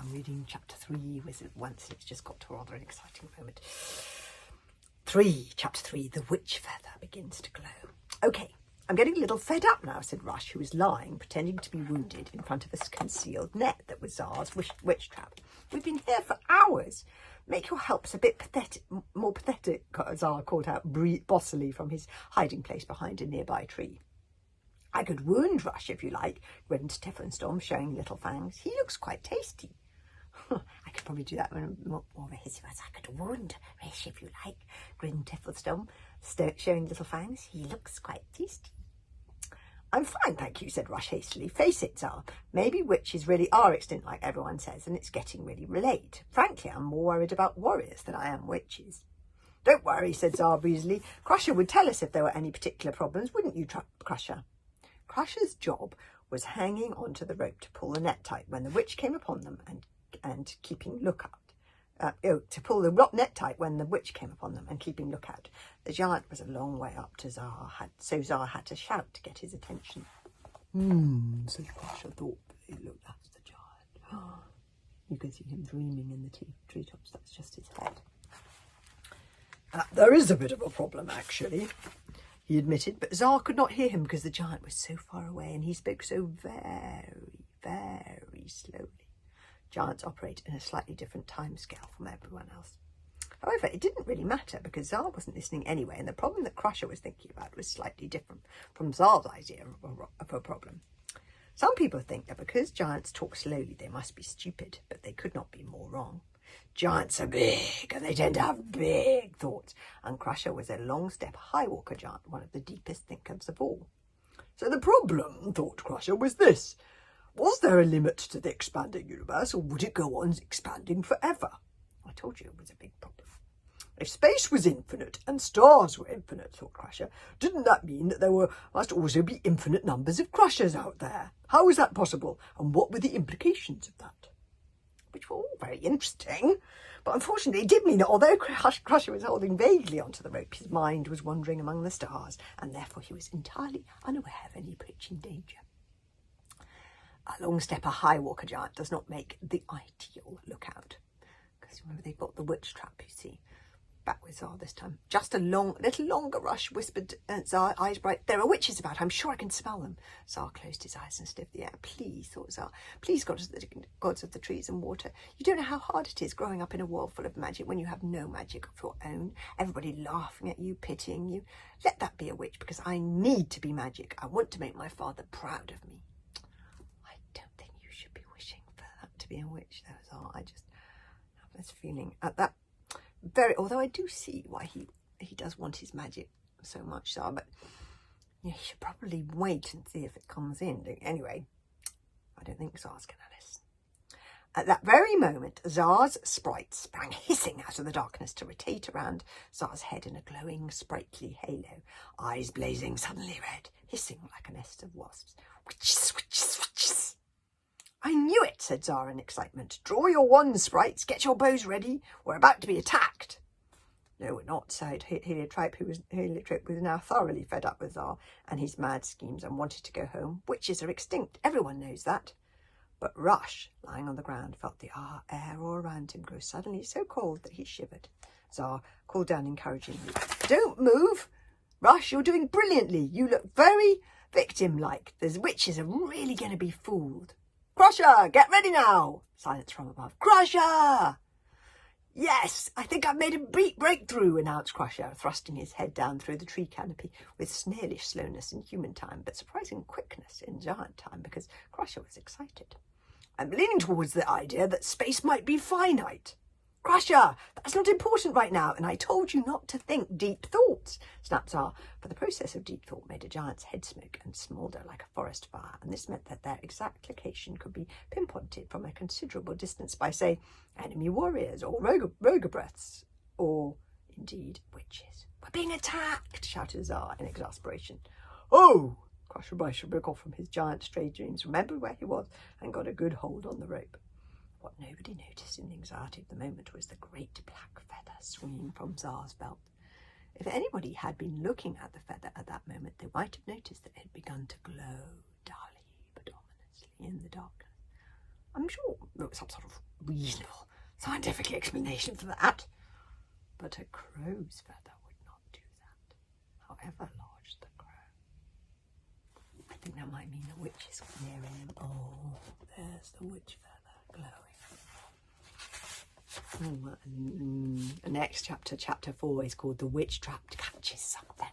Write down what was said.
I'm reading chapter 3, Wizard Once. It's just got to rather an exciting moment. Chapter 3, The Witch Feather begins to glow. Okay, I'm getting a little fed up now, said Rush, who was lying, pretending to be wounded in front of a concealed net that was Tsar's witch trap. We've been here for hours. Make your helps a bit pathetic, more pathetic, Tsar called out bossily from his hiding place behind a nearby tree. I could wound Rush if you like, grinned Tiffenstorm, showing little fangs. He looks quite tasty. I could probably do that when more of a hissy voice. I could wound Rush if you like, grinned Tiffenstorm, showing little fangs. He looks quite tasty. I'm fine, thank you, said Rush hastily. Face it, Tsar. Maybe witches really are extinct like everyone says, and it's getting really late. Frankly, I'm more worried about warriors than I am witches. Don't worry, said Tsar breezily. Crusher would tell us if there were any particular problems, wouldn't you, Crusher? Crusher's job was hanging onto the rope to pull the net tight when the witch came upon them and keeping lookout. To pull the net tight when the witch came upon them and keeping lookout. The giant was a long way up to Tsar, so Tsar had to shout to get his attention. Said Crusher thoughtfully. Look, that's the giant. You can see him dreaming in the treetops. That's just his head. There is a bit of a problem, actually, he admitted, but Tsar could not hear him because the giant was so far away and he spoke so very, very slowly. Giants operate in a slightly different time scale from everyone else. However, it didn't really matter because Tsar wasn't listening anyway, and the problem that Crusher was thinking about was slightly different from Tsar's idea of a problem. Some people think that because giants talk slowly, they must be stupid, but they could not be more wrong. Giants are big, and they tend to have big thoughts, and Crusher was a long-step high-walker giant, one of the deepest thinkers of all. So the problem, thought Crusher, was this. Was there a limit to the expanding universe, or would it go on expanding forever? I told you it was a big problem. If space was infinite and stars were infinite, thought Crusher, didn't that mean that there must also be infinite numbers of Crushers out there? How was that possible, and what were the implications of that? Which were all very interesting, but unfortunately it did mean that although Crusher was holding vaguely onto the rope, his mind was wandering among the stars, and therefore he was entirely unaware of any approaching danger. A long stepper high walker giant does not make the ideal lookout. Because remember, they've got the witch trap, you see. Back with Tsar this time. Just a little longer, Rush whispered, Tsar, eyes bright. There are witches about. I'm sure I can smell them. Tsar closed his eyes and sniffed the air. Please, thought Tsar. Please, gods of the trees and water. You don't know how hard it is growing up in a world full of magic when you have no magic of your own. Everybody laughing at you, pitying you. Let that be a witch, because I need to be magic. I want to make my father proud of me. I don't think you should be wishing for that to be a witch, though, Tsar. I just have this feeling at that. Although I do see why he does want his magic so much, Tsar, but you should probably wait and see if it comes in. Anyway, I don't think Tsar's going to listen. At that very moment, Tsar's sprite sprang hissing out of the darkness to rotate around Tsar's head in a glowing, sprightly halo, eyes blazing suddenly red, hissing like a nest of wasps. Witches, witches, witches. I knew it, said Tsar in excitement. Draw your wands, sprites. Get your bows ready. We're about to be attacked. No, we're not, sighed Heliotrope, who was now thoroughly fed up with Tsar and his mad schemes and wanted to go home. Witches are extinct. Everyone knows that. But Rush, lying on the ground, felt the air all around him grow suddenly so cold that he shivered. Tsar called down encouragingly. Don't move. Rush, you're doing brilliantly. You look very victim-like. The witches are really going to be fooled. Crusher, get ready now! Silence from above. Crusher! Yes, I think I've made a breakthrough, announced Crusher, thrusting his head down through the tree canopy with snailish slowness in human time, but surprising quickness in giant time, because Crusher was excited. I'm leaning towards the idea that space might be finite. Crusher, that's not important right now, and I told you not to think deep thoughts, snapped Tsar, for the process of deep thought made a giant's head smoke and smoulder like a forest fire, and this meant that their exact location could be pinpointed from a considerable distance by, say, enemy warriors or Rogobreaths, or, indeed, witches. We're being attacked, shouted Tsar in exasperation. Oh! Crusher broke off from his giant stray dreams, remembered where he was, and got a good hold on the rope. What nobody noticed in the anxiety of the moment was the great black feather swinging from Tsar's belt. If anybody had been looking at the feather at that moment, they might have noticed that it had begun to glow dully but ominously in the darkness. I'm sure there was some sort of reasonable scientific explanation for that. But a crow's feather would not do that, however large the crow. I think that might mean the witch is near him. Oh, there's the witch feather glowing. The next chapter, chapter 4, is called The Witch Trap Catches Something.